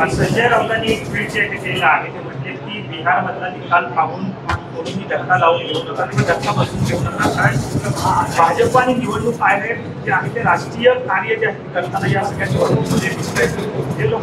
संजय राऊतांनी एक ट्विट केलेलं आहे. ते म्हणजे की बिहारमधला निकाल पाहून कोणीही धक्का लावून घेऊ नका किंवा धक्का बसून घेऊ नका, कारण भाजप आणि निवडणूक आयोग जे आहे ते राष्ट्रीय कार्य जे आहे करताना या सगळ्या निवडणुकीमध्ये दिसतंय. जे लोक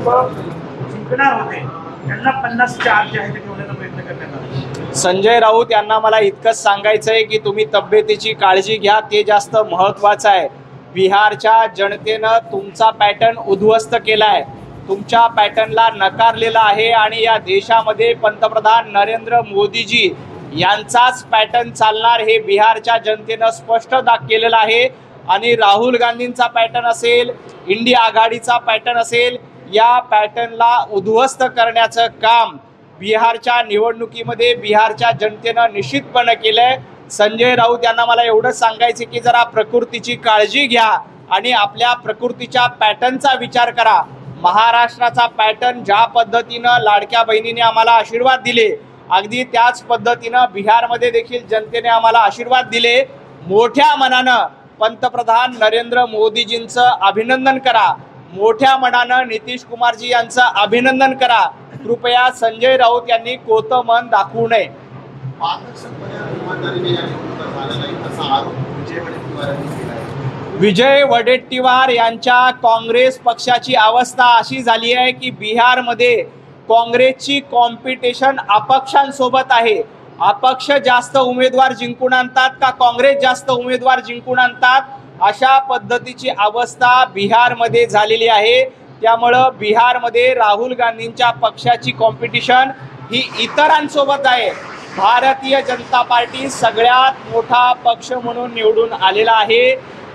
जिंकणार होते त्यांना 50च्या आत जे आहे ते ठेवण्याचा प्रयत्न करण्यात आला. संजय राऊत यांना मला इतकंच सांगायचं आहे की तुम्ही तब्येतीची काळजी घ्या, ते जास्त महत्त्वाचं आहे. बिहारच्या जनतेनं तुमचा पॅटर्न उद्ध्वस्त केलाय, तुमच्या पॅटर्नला नकारलेला आहे आणि या देशामध्ये पंतप्रधान नरेंद्र मोदीजी यांचाच पॅटर्न चालणार हे बिहारच्या जनतेनं स्पष्ट केलेलं आहे. आणि राहुल गांधींचा पॅटर्न असेल, इंडिया आघाडीचा पॅटर्न असेल, या पॅटर्नला उद्ध्वस्त करण्याचं काम बिहारच्या निवडणुकीमध्ये बिहारच्या जनतेनं निश्चितपणे केलंय. संजय राऊत यांना मला एवढंच सांगायचं की जरा प्रकृतीची काळजी घ्या आणि आपल्या प्रकृतीच्या पॅटर्नचा विचार करा. महाराष्ट्राचा पॅटर्न ज्या पद्धतीनं लाडक्या बहिणीने आम्हाला आशीर्वाद दिले, अगदी त्याच पद्धतीनं बिहारमध्ये देखील जनतेने आम्हाला आशीर्वाद दिले. मोठ्या मनानं पंतप्रधान नरेंद्र मोदीजींचं अभिनंदन करा, मोठ्या मनानं नितीश कुमारजी यांचं अभिनंदन करा. कृपया संजय राऊत यांनी कोतं मन दाखवू नये. विजय वडेट्टीवार यांच्या काँग्रेस पक्षाची अवस्था अशी झाली आहे की बिहारमध्ये काँग्रेसची कॉम्पिटिशन अपक्षांसोबत आहे. अपक्ष जास्त उमेदवार जिंकून आणतात का काँग्रेस जास्त उमेदवार जिंकून आणतात, अशा पद्धतीची अवस्था बिहारमध्ये झालेली आहे. त्यामुळं बिहारमध्ये राहुल गांधींच्या पक्षाची कॉम्पिटिशन ही इतरांसोबत आहे. भारतीय जनता पार्टी सगळ्यात मोठा पक्ष म्हणून निवडून आलेला आहे.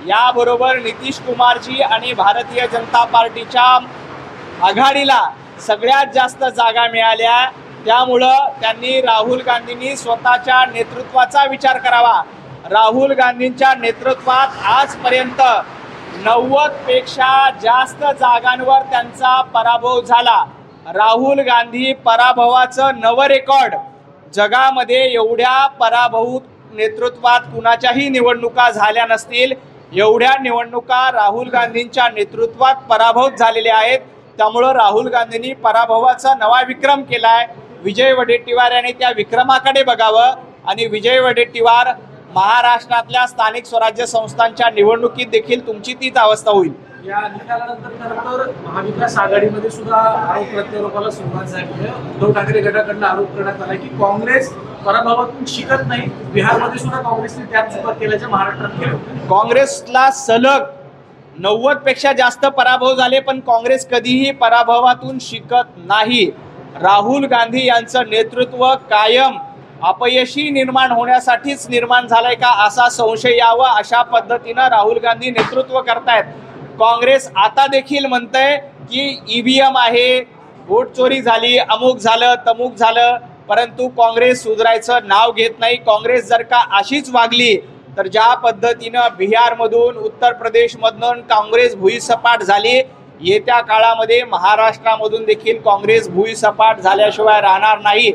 याबरोबर नितीश कुमारजी आणि भारतीय जनता पार्टीच्या आघाडीला सगळ्यात जास्त जागा मिळाल्या. त्यामुळं त्यांनी राहुल गांधींनी स्वतःच्या नेतृत्वाचा विचार करावा. राहुल गांधींच्या नेतृत्वात आजपर्यंत 90 पेक्षा जास्त जागांवर त्यांचा पराभव झाला. राहुल गांधी पराभवाचं नवं रेकॉर्ड जगामध्ये, एवढ्या पराभूत नेतृत्वात कुणाच्याही निवडणुका झाल्या नसतील. एवढ्या निवडणुका राहुल गांधींच्या नेतृत्वात पराभूत झालेल्या आहेत. त्यामुळं राहुल गांधींनी पराभवाचा नवा विक्रम केलाय. विजय वडेट्टीवार यांनी त्या विक्रमाकडे बघावं आणि विजय वडेट्टीवार महाराष्ट्रातल्या स्थानिक स्वराज्य संस्थांच्या निवडणुकीत देखील तुमची तीच अवस्था होईल. या निकालानंतर खरं तर महाविकास आघाडीमध्ये सुद्धा आरोप प्रत्यारोपाला सुरुवात झाली आहे. उद्धव ठाकरे गटाकडून आरोप करण्यात आला की काँग्रेस पराभवातून शिकत नाही. बिहारमध्ये सुद्धा काँग्रेसने त्याच चुका केल्याचे महाराष्ट्रात केलं. काँग्रेसला सलग 90 पेक्षा जास्त पराभव झाले, पण काँग्रेस कधीही पराभवातून शिकत नाही. राहुल गांधी यांचं नेतृत्व कायम अपयशी निर्माण होण्यासाठीच निर्माण झालंय का असा संशय यावा, अशा पद्धतीनं राहुल गांधी नेतृत्व करतायत. काँग्रेस आता देखील म्हणतंय की ईव्हीएम आहे, वोट चोरी झाली, अमुक झालं तमुक झालं, परंतु काँग्रेस सुधारायचं नाव घेत नाही. काँग्रेस जर का अशीच वागली तर ज्या पद्धतीनं बिहारमधून उत्तर प्रदेशमधून काँग्रेस भुईसपाट झाली, येत्या काळामध्ये महाराष्ट्रामधून देखील काँग्रेस भुईसपाट झाल्याशिवाय राहणार नाही.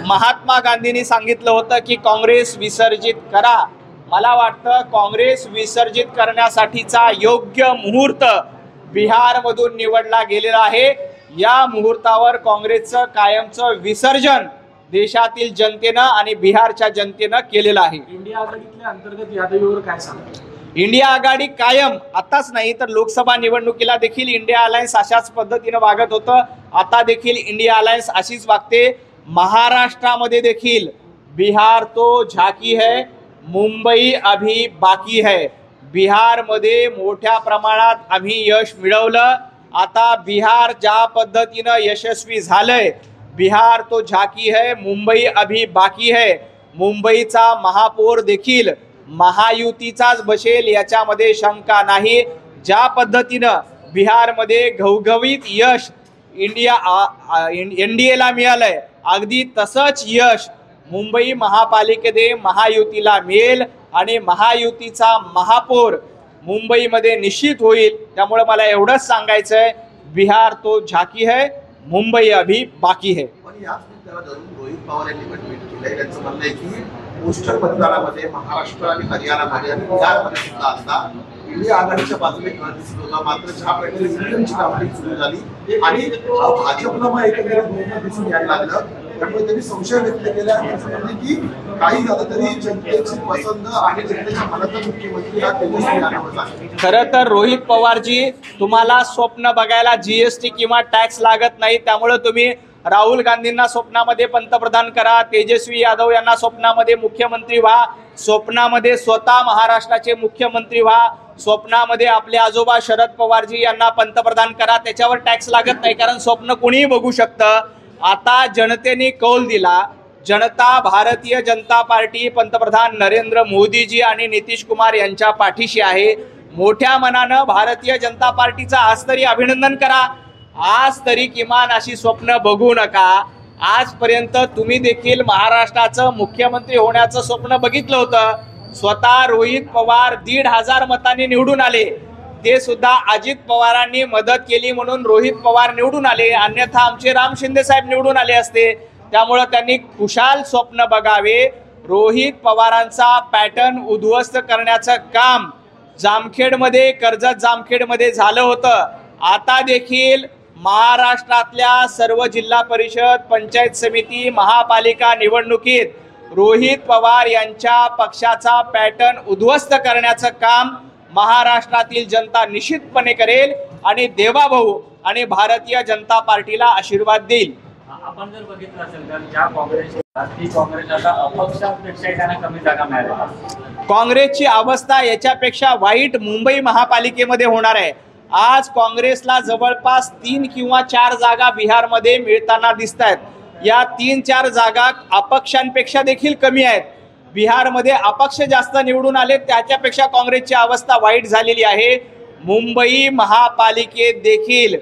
महात्मा गांधींनी सांगितलं होतं की काँग्रेस विसर्जित करा. मला वाटतं काँग्रेस विसर्जित करण्यासाठीचा योग्य मुहूर्त बिहारमधून निवडला गेलेला आहे. या मुहूर्तावर काँग्रेसचं कायमचं विसर्जन देशातील जनतेनं आणि बिहारच्या जनतेनं केलेलं आहे. इंडिया आघाडीतल्या अंतर्गत यादवीवर काय सांगतात? इंडिया आघाडी कायम, आताच नाही तर लोकसभा निवडणुकीला देखील इंडिया अलायन्स अशाच पद्धतीनं वागत होतं. आता देखील इंडिया अलायन्स अशीच वागते. महाराष्ट्रामध्ये देखील बिहार तो झाकी है, मुंबई अभी बाकी है. बिहारमध्ये मोठ्या प्रमाणात आम्ही यश मिळवलं. आता बिहार ज्या पद्धतीनं यशस्वी झालंय, बिहार तो झाकी है, मुंबई अभी बाकी है. मुंबईचा महापौर देखील महायुतीचाच बसेल याच्यामध्ये शंका नाही. ज्या पद्धतीनं बिहारमध्ये घवघवीत यश एनडीएला मिळालंय, अगदी तसंच यश मुंबई महापालिकेमध्ये महायुतीला मिळेल आणि महायुतीचा महापौर मुंबईमध्ये निश्चित होईल. त्यामुळे मला एवढंच सांगायचंय, बिहार तो झाकी है, मुंबई अभी बाकी है. रोहित पवार यांनी ट्विट केलंय. त्यांचं म्हणणं आहे की पोस्टर मतदानामध्ये महाराष्ट्र आणि हरियाणामध्ये आणि बिहारमध्ये सुद्धा आता इंडिया आघाडीच्या बाजूने कल दिसत होता, मात्र ज्या प्रकारे ईव्हीएमची कामगिरी सुरू झाली आणि भाजपला मग एकंदरीत बहुमत दिसून यायला लागलं, त्यामुळे त्यांनी संशय व्यक्त केला की काही झालं तरी जनतेची पसंत आणि जनतेच्या मनातला मुख्यमंत्री हा तेजस्वी यादवच आहे. खरं तर रोहित पवारजी, तुम्हाला स्वप्न बघायला जीएसटी किंवा टॅक्स लागत नाही, त्यामुळे तुम्ही राहुल गांधींना स्वप्नामध्ये पंतप्रधान करा, तेजस्वी यादव यांना स्वप्नामध्ये मुख्यमंत्री व्हा, स्वप्नामध्ये स्वतः महाराष्ट्राचे मुख्यमंत्री व्हा, स्वप्नामध्ये आपले आजोबा शरद पवारजी यांना पंतप्रधान करा, त्याच्यावर टॅक्स लागत नाही, कारण स्वप्न कोणीही बघू शकतं. आता जनतेने कौल दिला, जनता भारतीय जनता पार्टी, पंतप्रधान नरेंद्र मोदीजी आणि नितीश कुमार यांच्या पाठीशी आहे. मोठ्या मनानं भारतीय जनता पार्टीचं आज तरी अभिनंदन करा, आज तरी किमान अशी स्वप्न बघू नका. आजपर्यंत तुम्ही देखील महाराष्ट्राचं मुख्यमंत्री होण्याचं स्वप्न बघितलं होतं. स्वतः रोहित पवार 1,500 मतांनी निवडून आले, ते सुद्धा अजित पवारांनी मदत केली म्हणून रोहित पवार निवडून आले, अन्यथा आमचे राम शिंदे साहेब निवडून आले असते. त्यामुळं त्यांनी खुशाल स्वप्न बघावे. रोहित पवारांचा पॅटर्न उद्ध्वस्त करण्याचं काम जामखेडमध्ये, कर्जत जामखेडमध्ये झालं होतं. आता देखील महाराष्ट्रातल्या सर्व जिल्हा परिषद, पंचायत समिती, महापालिका निवडणुकीत रोहित पवार यांच्या पक्षाचा पॅटर्न उद्ध्वस्त करण्याचं काम महाराष्ट्रातील जनता निश्चितपणे करेल आणि देवाभाऊ आणि भारतीय जनता पार्टीला आशीर्वाद देईल. आपण जर बघितलं असेल तर ज्या काँग्रेस आता अपक्षांपेक्षाही त्यांना कमी जागा मिळाल्या. काँग्रेसची अवस्था याच्यापेक्षा वाईट मुंबई महापालिकेमध्ये होणार आहे. आज काँग्रेसला जवळपास 3 किंवा 4 जागा बिहारमध्ये मिळताना दिसत आहेत. या 3-4 जागा अपक्षांपेक्षा देखील कमी आहेत. बिहारमध्ये अपक्ष जास्त निवडून आले, त्याच्यापेक्षा काँग्रेसची अवस्था वाईट झालेली आहे. मुंबई महापालिकेत देखील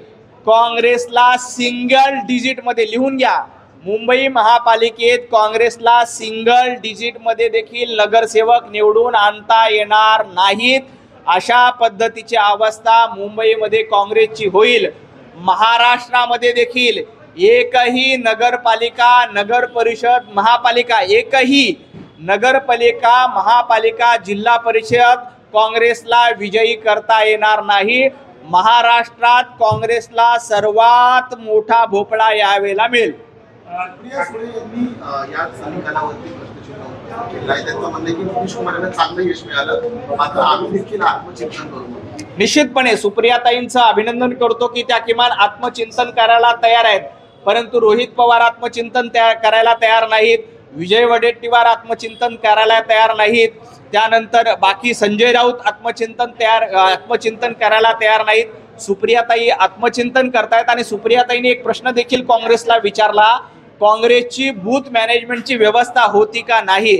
काँग्रेसला सिंगल डिजिटमध्ये, लिहून घ्या, मुंबई महापालिकेत काँग्रेसला सिंगल डिजिटमध्ये देखील नगरसेवक निवडून आणता येणार नाहीत. अशा पद्धतीची अवस्था मुंबईमध्ये काँग्रेसची होईल. महाराष्ट्रामध्ये देखील एकही नगरपालिका, नगर परिषद, महापालिका, एकही नगरपालिका, महापालिका, जिल्हा परिषद काँग्रेसला विजयी करता येणार नाही. महाराष्ट्रात काँग्रेसला सर्वात मोठा भोपळा यावेळेला मिळेल. प्रिया सुळे यांनी याच निकालावरती प्रश्नचिन्ह केलाय. त्यांचं म्हणणं आहे की नितीश कुमार यांना चांगलं यश मिळालं, मात्र आम्ही देखील आत्मचिंतन करू. निश्चितपणे सुप्रियाताईंचं अभिनंदन करतो की त्या किमान आत्मचिंतन करायला तयार आहेत, परंतु रोहित पवार आत्मचिंतन करायला तयार नाहीत, विजय वडेट्टीवार आत्मचिंतन करायला तयार नाहीत, त्यानंतर बाकी संजय राऊत आत्मचिंतन करायला तयार नाहीत. सुप्रियाताई आत्मचिंतन करतायत आणि सुप्रियाताईंनी एक प्रश्न देखील काँग्रेसला विचारला, काँग्रेसची बूथ मॅनेजमेंटची व्यवस्था होती का नाही.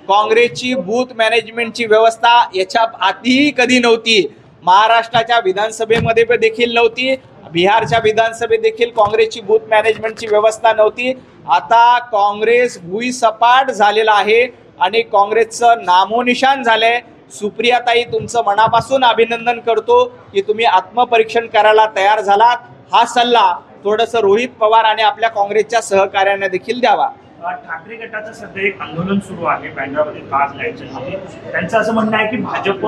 काँग्रेसची बूथ मॅनेजमेंटची व्यवस्था याच्या आधीही कधी नव्हती. महाराष्ट्राच्या विधानसभेमध्ये देखील नव्हती, बिहारच्या विधानसभेत देखील काँग्रेसची बूथ मॅनेजमेंटची व्यवस्था नव्हती. आता काँग्रेस भुईसपाट झालेला आहे आणि काँग्रेसचं नामोनिशान झालंय. सुप्रियाताई, तुमचं मनापासून अभिनंदन करतो की तुम्ही आत्मपरीक्षण करायला तयार झालात. हा सल्ला थोडंसं रोहित पवार आणि आपल्या काँग्रेसच्या सहकार्यांना देखील द्यावा. ठाकरे गटाचं सध्या एक आंदोलन सुरू आहे बँड्रामध्ये ताज लायच्यामध्ये. त्यांचं असं म्हणणं आहे की भाजप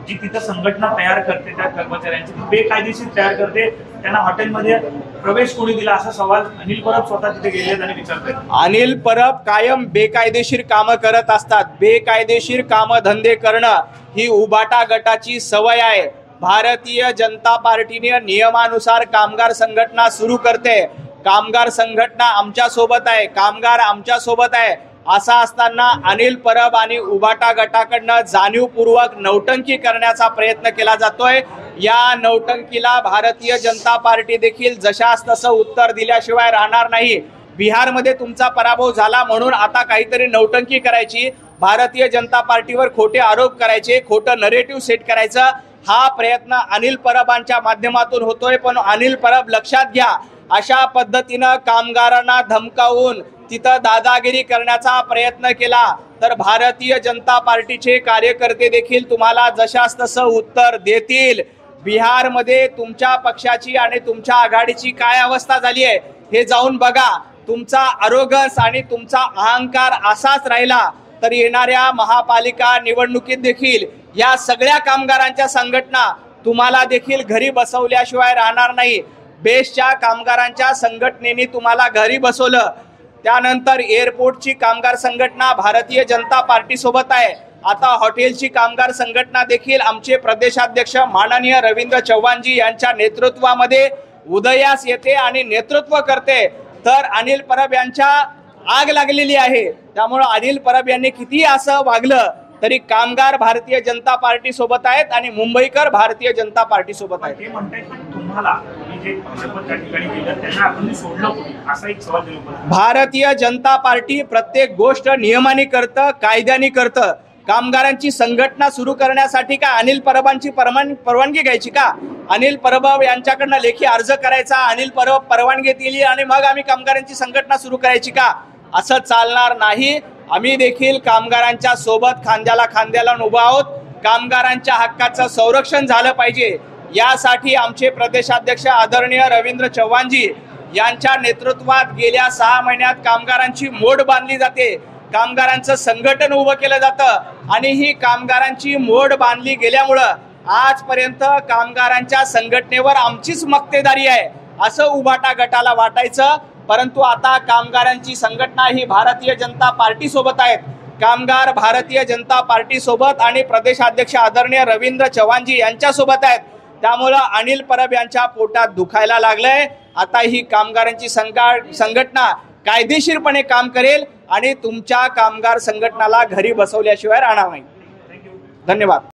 जी तिथं संघटना तयार करते त्या कर्मचाऱ्यांची ती बेकायदेशीर तयार करते, त्यांना हॉटेलमध्ये प्रवेश कोणी दिला असा सवाल अनिल परब स्वतः तिथे गेले आणि विचारतात. अनिल परब कायम बेकायदेशीर कामं करत असतात. बेकायदेशीर कामं धंदे करणं ही उबाटा गटाची सवय आहे. भारतीय जनता पार्टीने नियमानुसार कामगार संघटना सुरू करते. कामगार संघटना आमच्या सोबत आहे, कामगार आमच्या सोबत आहे. असं असताना अनिल परब आणि उबाटा गटाकडनं जाणीवपूर्वक नौटंकी करण्याचा प्रयत्न केला जातोय. या नौटंकीला भारतीय जनता पार्टी देखील जशास तसं उत्तर दिल्याशिवाय राहणार नाही. बिहारमध्ये तुमचा पराभव झाला म्हणून आता काहीतरी नौटंकी करायची, भारतीय जनता पार्टीवर खोटे आरोप करायचे, खोटं नरेटिव्ह सेट करायचं, हा प्रयत्न अनिल परबांच्या माध्यमातून होतोय. पण अनिल परब, लक्षात घ्या, अशा पद्धतीनं कामगारांना धमकावून तिथं दादागिरी करण्याचा प्रयत्न केला तर भारतीय जनता पार्टीचे कार्यकर्ते देखील तुम्हाला जशास तसं उत्तर देतील. बिहारमध्ये तुमच्या पक्षाची आणि तुमच्या आघाडीची काय अवस्था झाली आहे हे जाऊन बघा. तुमचा अरोगन्स आणि तुमचा अहंकार असाच राहिला तर येणाऱ्या महापालिका निवडणुकीत देखील या सगळ्या कामगारांच्या संघटना तुम्हाला देखील घरी बसवल्याशिवाय राहणार नाही. बेस्टच्या कामगारांच्या संघटनेने तुम्हाला घरी बसवलं. त्यानंतर एअरपोर्टची कामगार संघटना भारतीय जनता पार्टी सोबत आहे. आता हॉटेलची कामगार संघटना देखील आमचे प्रदेशाध्यक्ष माननीय रवींद्र चव्हाणजी यांच्या नेतृत्वामध्ये उदयास येते आणि नेतृत्व करते. तर अनिल परब यांच्या आग लागलेली आहे. त्यामुळे अनिल परब यांनी किती असं वागलं तरी कामगार भारतीय जनता पार्टी सोबत आहेत आणि मुंबईकर भारतीय जनता पार्टी सोबत आहेत. ते म्हणतायत पण तुम्हाला तुम्ही जे भाजप त्या ठिकाणी गेलं त्यांना आपण सोडलं कोणी असा एक सवाल दिला. भारतीय जनता पार्टी प्रत्येक गोष्ट नियमाने करतं, कायद्याने करतं. कामगारांची संघटना सुरू करण्यासाठी का अनिल परबांची परवानगी घ्यायची का? अनिल परब यांच्याकडनं लेखी अर्ज करायचा, अनिल परब परवानगी दिली आणि मग आम्ही कामगारांची संघटना सुरू करायची का? असं चालणार नाही. आम्ही देखील कामगारांच्या सोबत खांद्याला खांद्याला उभा आहोत. कामगारांच्या हक्काचं संरक्षण झालं पाहिजे यासाठी आमचे प्रदेशाध्यक्ष आदरणीय रवींद्र चव्हाणजी यांच्या नेतृत्वात गेल्या 6 महिन्यात कामगारांची मोड बांधली जाते. कामगारांचं संघटन उभं केलं जातं आणि ही कामगारांची मोड बांधली गेल्यामुळं आजपर्यंत कामगारांच्या संघटनेवर आमचीच मक्तेदारी आहे असं उभाटा गटाला वाटायचं. परंतु आता कामगारांची संघटना ही भारतीय जनता पार्टी सोबत आहेत. कामगार भारतीय जनता पार्टी सोबत आणि प्रदेशाध्यक्ष आदरणीय रवींद्र चव्हाणजी यांच्या सोबत आहेत. त्यामुळं अनिल परब यांच्या पोटात दुखायला लागलंय. आता ही कामगारांची संघटना कायदेशीरपणे काम करेल आणि तुमच्या कामगार संघटनाला घरी बसवल्याशिवाय राहणार नाही. धन्यवाद.